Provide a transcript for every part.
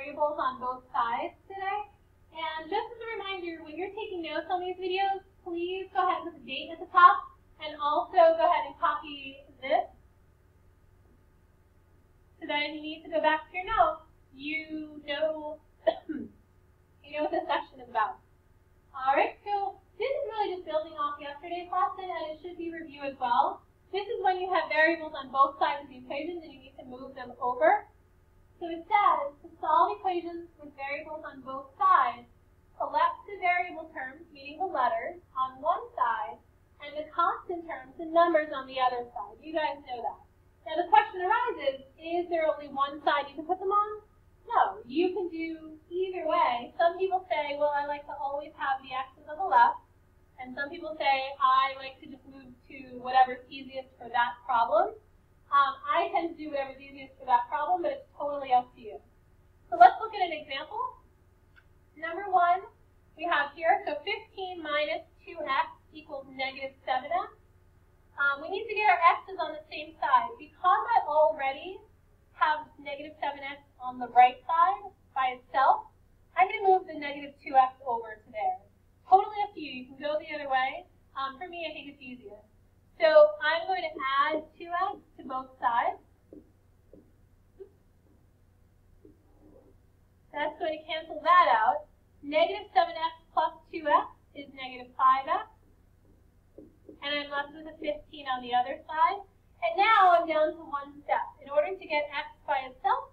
variables on both sides today. And just as a reminder, when you're taking notes on these videos, please go ahead and put the date at the top, and also go ahead and copy this, so that if you need to go back to your notes, you know what this section is about. Alright, so this is really just building off yesterday's lesson, and it should be review as well. This is when you have variables on both sides of the equations and you need to move them over. So it says, to solve equations with variables on both sides, select the variable terms, meaning the letters, on one side, and the constant terms, the numbers, on the other side. You guys know that. Now the question arises, is there only one side you can put them on? No, you can do either way. Some people say, well, I like to always have the x's on the left, and some people say, I like to just move to whatever's easiest for that problem. I tend to do whatever's easiest for that problem, but it's totally up to you. So let's look at an example. Number one, we have here, so 15 minus 2x equals negative 7x. We need to get our x's on the same side. Because I already have negative 7x on the right side by itself, I'm going to move the negative 2x over to there. Totally up to you. You can go the other way. For me, I think it's easiest. So I'm going to add 2x to both sides. That's going to cancel that out. Negative 7x plus 2x is negative 5x. And I'm left with a 15 on the other side. And now I'm down to one step. In order to get x by itself,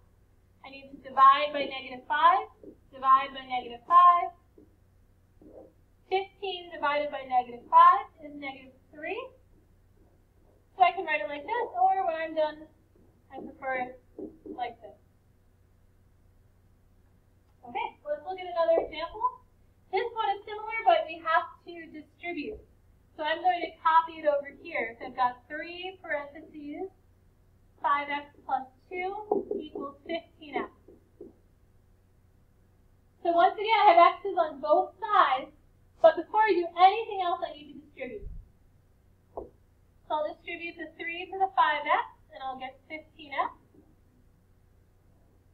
I need to divide by negative 5, divide by negative 5. 15 divided by negative 5 is negative 3. So I can write it like this, or when I'm done, I prefer it like this. Okay, let's look at another example. This one is similar, but we have to distribute. So I'm going to copy it over here. So I've got 3 parentheses, 5x plus 2 equals 15x. So once again, I have x's on both sides, but before I do anything else, I need to distribute. So I'll distribute the 3 to the 5x, and I'll get 15x.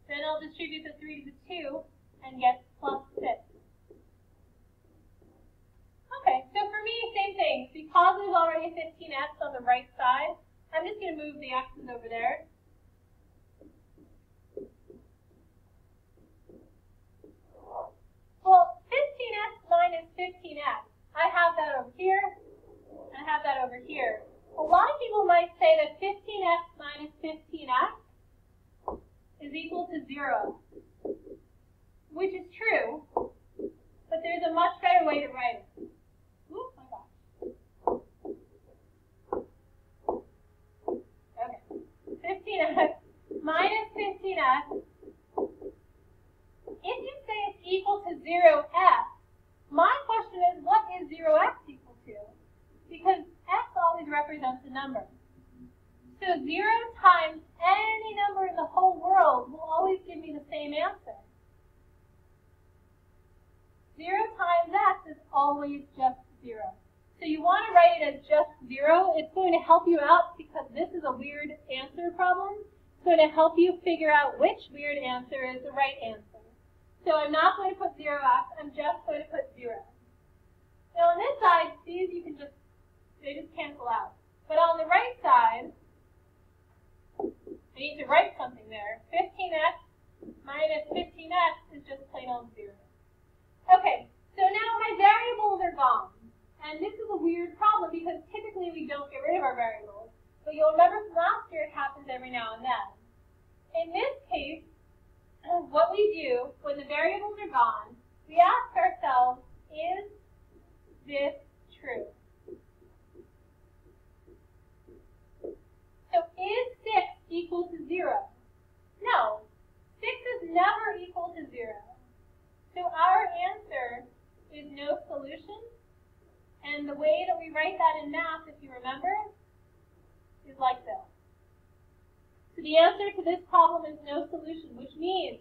Then I'll distribute the 3 to the 2, and get plus 6. Okay, so for me, same thing. Because there's already 15x on the right side, I'm just going to move the x's over there. Well, 15x minus 15x, I have that over here, and I have that over here. A lot of people might say that 15x minus 15x is equal to 0, which is true, but there's a much better way to write it. Oops, my gosh. Okay, 15x minus 15x. If you say it's equal to 0x, my question is, what is 0x equal to? Because x always represents a number. So 0 times any number in the whole world will always give me the same answer. 0 times x is always just 0. So you want to write it as just 0. It's going to help you out because this is a weird answer problem. It's going to help you figure out which weird answer is the right answer. So I'm not going to put 0x, I'm just going to put 0. Now on this side, these you can just, they just cancel out. But on the right side, I need to write something there. 15x minus 15x is just plain old 0. Okay, so now my variables are gone. And this is a weird problem because typically we don't get rid of our variables. But you'll remember from last year it happens every now and then. In this case, what we do when the variables are gone, we ask ourselves, is this true? So is 6 equal to 0? No, 6 is never equal to 0. So our answer is no solution. And the way that we write that in math, if you remember, is like this. So the answer to this problem is no solution, which means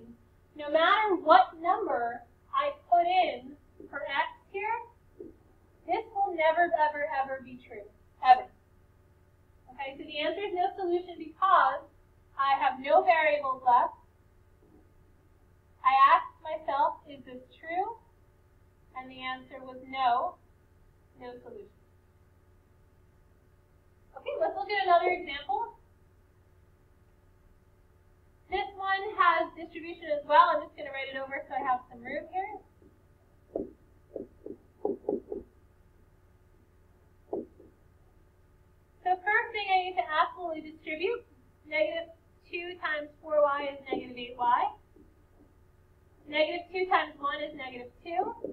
no matter what number I put in for x here, this will never, ever, ever be true, ever. Okay, so the answer is no solution because I have no variables left. I and the answer was no solution. Okay, let's look at another example. This one has distribution as well. I'm just going to write it over so I have some room here. So first thing I need to absolutely distribute. Negative 2 times 4y is negative 8y. Negative 2 times 1 is negative 2.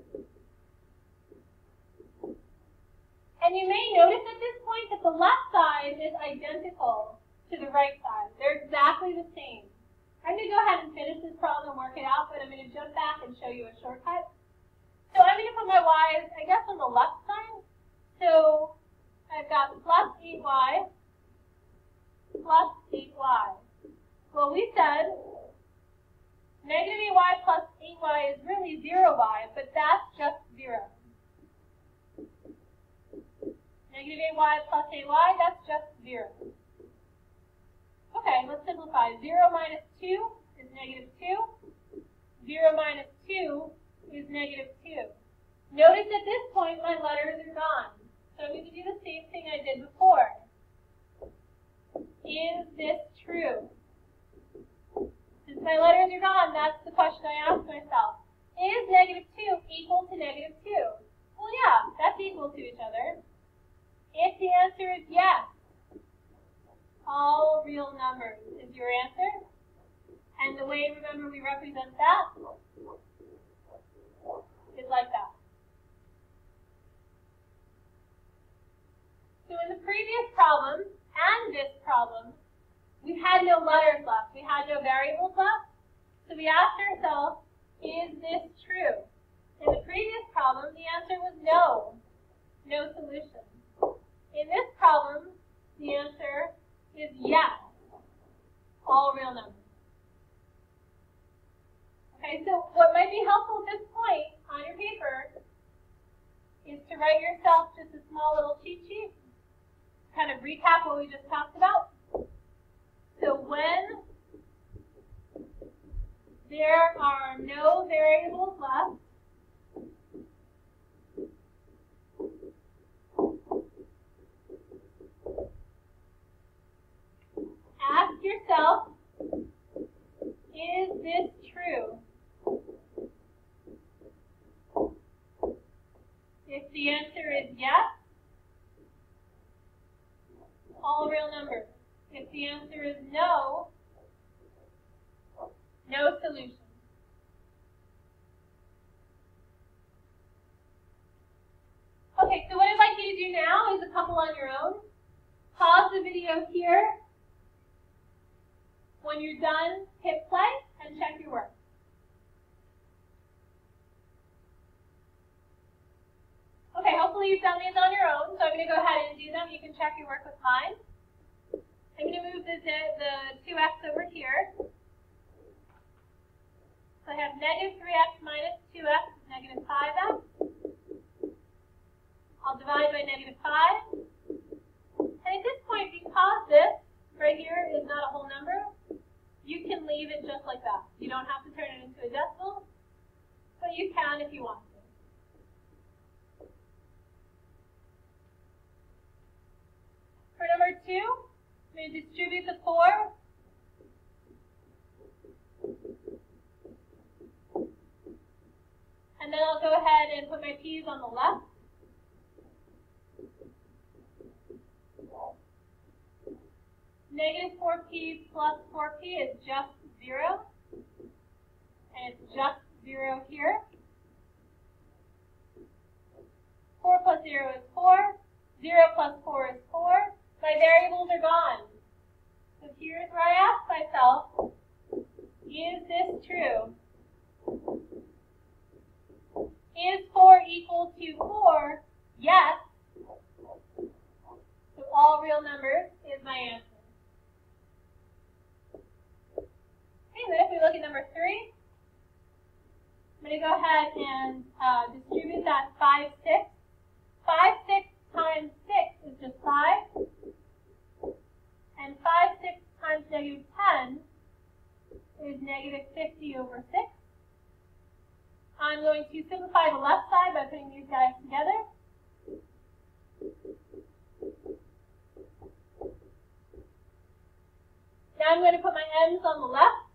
And you may notice at this point that the left side is identical to the right side. They're exactly the same. I'm going to go ahead and finish this problem and work it out, but I'm going to jump back and show you a shortcut. So I'm going to put my y's, I guess, on the left side. So I've got plus 8y plus 8y. Well, we said negative 8y plus 8y is really 0y, but that's just 0. Negative 8y plus 8y, that's just 0. Okay, let's simplify. 0 minus 2 is negative 2. 0 minus 2 is negative 2. Notice at this point my letters are gone. So I'm going to do the same thing I did before. Is this true? Since my letters are gone, that's the question I asked myself. Is negative 2 equal to negative 2? Well, yeah, that's equal to each other. If the answer is yes, all real numbers is your answer. And the way, remember, we represent that is like that. So in the previous problem and this problem, we had no letters left. We had no variables left. So we asked ourselves, is this true? In the previous problem, the answer was no solution. In this problem, the answer is yes, all real numbers. Okay, so what might be helpful at this point on your paper is to write yourself just a small little cheat sheet, kind of recap what we just talked about. So when there are no variables left, ask yourself, is this true? If the answer is yes, all real numbers. If the answer is no solution. Okay, so what I'd like you to do now is a couple on your own. Pause the video here. When you're done, hit play and check your work. Okay, hopefully you've done these on your own, so I'm going to go ahead and do them. You can check your work with mine. I'm going to move the 2x over here. So I have negative 3x minus 2x is negative 5x. I'll divide by negative 5. And at this point, because this right here is not a whole number, you can leave it just like that. You don't have to turn it into a decimal, but you can if you want to. For number 2, I'm going to distribute the 4. And then I'll go ahead and put my p's on the left. Negative 4p plus 4p is just 0. And it's just 0 here. 4 plus 0 is 4. 0 plus 4 is 4. My variables are gone. So here's where I ask myself, is this true? Is 4 equal to 4? Yes. So all real numbers is my answer. Okay, then if we look at number 3, I'm going to go ahead and distribute that 5, 6. 5, 6 times 6 is just 5. And 5, 6 times negative 10 is negative 50 over 6. I'm going to simplify the left side by putting these guys together. Now I'm going to put my m's on the left.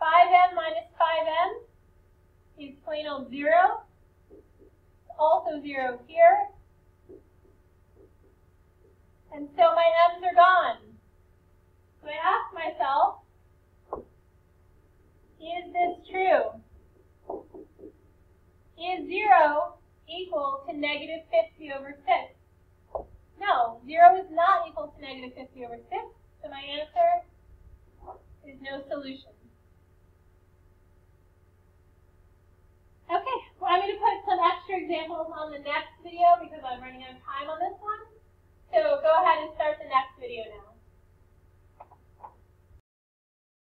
5m minus 5m is plain old 0. Also 0 here. And so my m's are gone. So I ask myself, is this true? Is 0 equal to negative 50 over 6? No, 0 is not equal to negative 50 over 6, so my answer is no solution. Okay, well, I'm going to put some extra examples on the next video because I'm running out of time on this.